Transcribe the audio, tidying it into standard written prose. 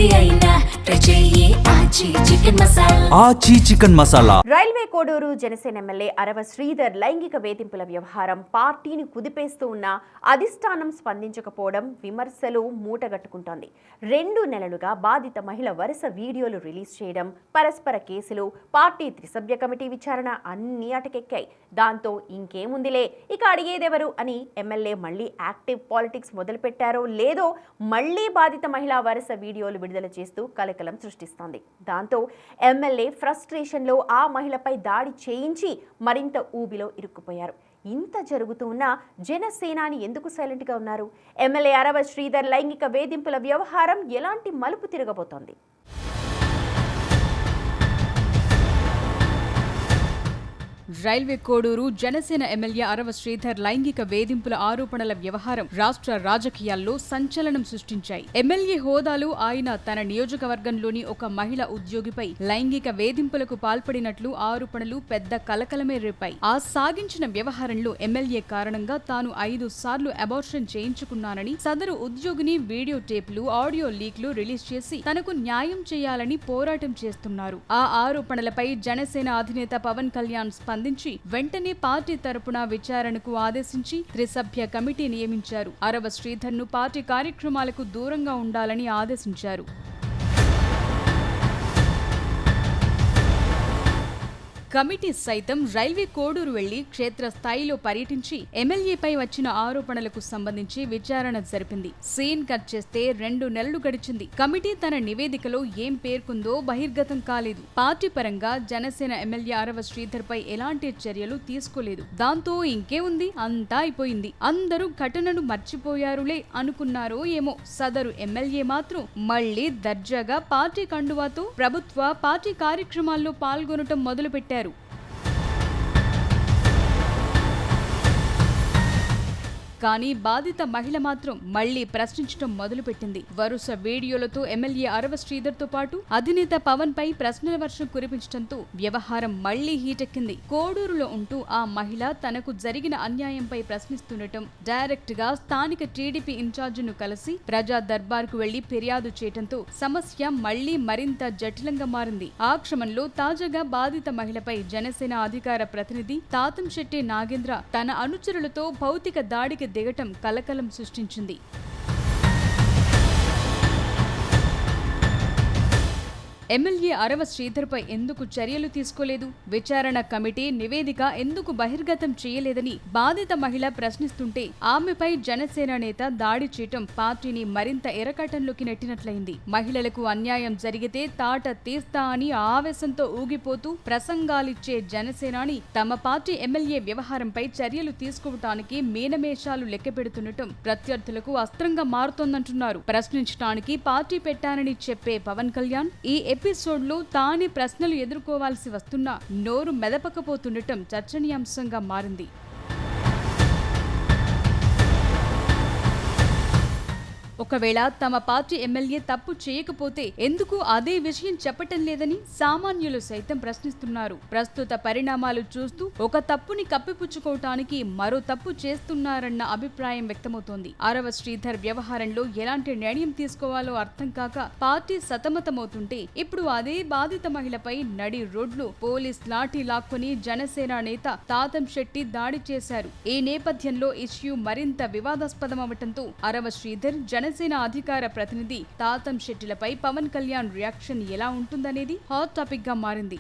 ఏది అయినా Aachi chicken masala. Railway Koduru Janasena MLA Arava Sridhar లైంగిక వేధింపుల వ్యవహారం పార్టీని కుదిపేస్తూ ఉన్న అధిష్టానం స్పందించకపోవడం విమర్శలు మూటగట్టుకుంటోంది. 2 నెలలుగా బాధిత మహిళ వరుస వీడియోలు రిలీజ్ చేయడం, పరస్పర కేసులు, పార్టీ త్రిసభ్య కమిటీ విచారణ అన్నీ అటకెక్కాయి. దాంతో ఇంకేముందిలే ఇక అడిగేదెవరు అని ఎమ్మెల్యే మళ్లీ యాక్టివ్ పాలిటిక్స్ మొదలుపెట్టారో లేదో మళ్లీ బాధిత మహిళ వరుస వీడియోలు విడుదల చేస్తూ కలకలం సృష్టిస్తోంది. దాంతో ఎమ్మెల్యే ఫ్రస్ట్రేషన్లో ఆ మహిళపై దాడి చేయించి మరింత ఊబిలో ఇరుక్కుపోయారు. ఇంత జరుగుతూ ఉన్న జనసేనాని ఎందుకు సైలెంట్గా ఉన్నారు? ఎమ్మెల్యే అరవ శ్రీధర్ లైంగిక వేధింపుల వ్యవహారం ఎలాంటి మలుపు తిరగబోతోంది? రైల్వే కోడూరు జనసేన ఎమ్మెల్యే అరవ శ్రీధర్ లైంగిక వేధింపుల ఆరోపణల వ్యవహారం రాష్ట్ర రాజకీయాల్లో సంచలనం సృష్టించాయి. ఎమ్మెల్యే హోదాలో ఆయన తన నియోజకవర్గంలోని ఒక మహిళ ఉద్యోగిపై లైంగిక వేధింపులకు పాల్పడినట్లు ఆరోపణలు పెద్ద కలకలమే రేపాయి. ఆ సాగించిన వ్యవహారంలో ఎమ్మెల్యే కారణంగా తాను 5 సార్లు అబార్షన్ చేయించుకున్నానని, సదరు ఉద్యోగిని వీడియో టేపులు, ఆడియో లీక్లు రిలీజ్ చేసి తనకు న్యాయం చేయాలని పోరాటం చేస్తున్నారు. ఆ ఆరోపణలపై జనసేన అధినేత పవన్ కళ్యాణ్ స్పందించి వెంటనే పార్టీ తరపున విచారణకు ఆదేశించి త్రిసభ్య కమిటీ నియమించారు. అరవ శ్రీధర్ను పార్టీ కార్యక్రమాలకు దూరంగా ఉండాలని ఆదేశించారు. కమిటీ సైతం రైల్వే కోడూరు వెళ్లి క్షేత్రస్థాయిలో పర్యటించి ఎమ్మెల్యేపై వచ్చిన ఆరోపణలకు సంబంధించి విచారణ జరిపింది. సీన్ కట్ చేస్తే 2 నెలలు గడిచింది. కమిటీ తన నివేదికలో ఏం పేర్కొందో బహిర్గతం కాలేదు. పార్టీ పరంగా జనసేన ఎమ్మెల్యే అరవ శ్రీధర్ పై ఎలాంటి చర్యలు తీసుకోలేదు. దాంతో ఇంకే ఉంది, అంతా అయిపోయింది. అందరూ ఘటనను మర్చిపోయారులే అనుకున్నారో ఏమో, సదరు ఎమ్మెల్యే మాత్రం మళ్లీ దర్జాగా పార్టీ కండువాతో పార్టీ కార్యక్రమాల్లో పాల్గొనటం మొదలుపెట్టారు. కానీ బాధిత మహిళ మాత్రం మళ్లీ ప్రశ్నించడం మొదలుపెట్టింది. వరుస వీడియోలతో ఎమ్మెల్యే అరవ శ్రీధర్ తో పాటు అధినేత పవన్ పై ప్రశ్నల వర్షం కురిపించడంతో వ్యవహారం మళ్లీ హీటెక్కింది. కోడూరులో ఉంటూ ఆ మహిళ తనకు జరిగిన అన్యాయంపై ప్రశ్నిస్తుండటం, డైరెక్ట్ గా స్థానిక టీడీపీ ఇన్ఛార్జిను కలిసి ప్రజా దర్బార్ కు వెళ్లి ఫిర్యాదు చేయడంతో సమస్య మళ్లీ మరింత జటిలంగా మారింది. ఆ క్రమంలో తాజాగా బాధిత మహిళపై జనసేన అధికార ప్రతినిధి తాతంశెట్టి నాగేంద్ర తన అనుచరులతో భౌతిక దాడికి దిగటం కలకలం సృష్టించింది. ఎమ్మెల్యే అరవ శ్రీధర్ పై ఎందుకు చర్యలు తీసుకోలేదు? విచారణ కమిటీ నివేదిక ఎందుకు బహిర్గతం చేయలేదని బాధిత మహిళ ప్రశ్నిస్తుంటే ఆమెపై జనసేన నేత దాడి చేయటం పార్టీని మరింత ఎరకటంలోకి నెట్టినట్లయింది. మహిళలకు అన్యాయం జరిగితే తాట తీస్తా అని ఆవేశంతో ఊగిపోతూ ప్రసంగాలిచ్చే జనసేనాని తమ పార్టీ ఎమ్మెల్యే వ్యవహారంపై చర్యలు తీసుకోవటానికి మీనమేషాలు లెక్కపెడుతుండటం ప్రత్యర్థులకు అస్త్రంగా మారుతోందంటున్నారు. ప్రశ్నించడానికి పార్టీ పెట్టానని చెప్పే పవన్ కళ్యాణ్ ఈ ఎపిసోడ్లో తానే ప్రశ్నలు ఎదుర్కోవాల్సి వస్తున్నా నోరు మెదపకపోతుండటం చర్చనీయాంశంగా మారింది. ఒకవేళ తమ పార్టీ ఎమ్మెల్యే తప్పు చేయకపోతే ఎందుకు అదే విషయం చెప్పటం లేదని సామాన్యులు సైతం ప్రశ్నిస్తున్నారు. ప్రస్తుత పరిణామాలు చూస్తూ ఒక తప్పుని కప్పిపుచ్చుకోవటానికి మరో తప్పు చేస్తున్నారన్న అభిప్రాయం వ్యక్తమవుతోంది. అరవ శ్రీధర్ వ్యవహారంలో ఎలాంటి నిర్ణయం తీసుకోవాలో అర్థం కాక పార్టీ సతమతమవుతుంటే ఇప్పుడు అదే బాధిత మహిళపై నడి రోడ్లు పోలీస్ లాఠీ లాక్కొని జనసేన నేత తాతంశెట్టి దాడి చేశారు. ఈ నేపథ్యంలో ఇష్యూ మరింత వివాదాస్పదమవటంతో అరవ శ్రీధర్ జనసేన అధికార ప్రతినిధి తాతంశెట్టిలపై పవన్ కళ్యాణ్ రియాక్షన్ ఎలా ఉంటుందనేది హాట్ టాపిక్ గా మారింది.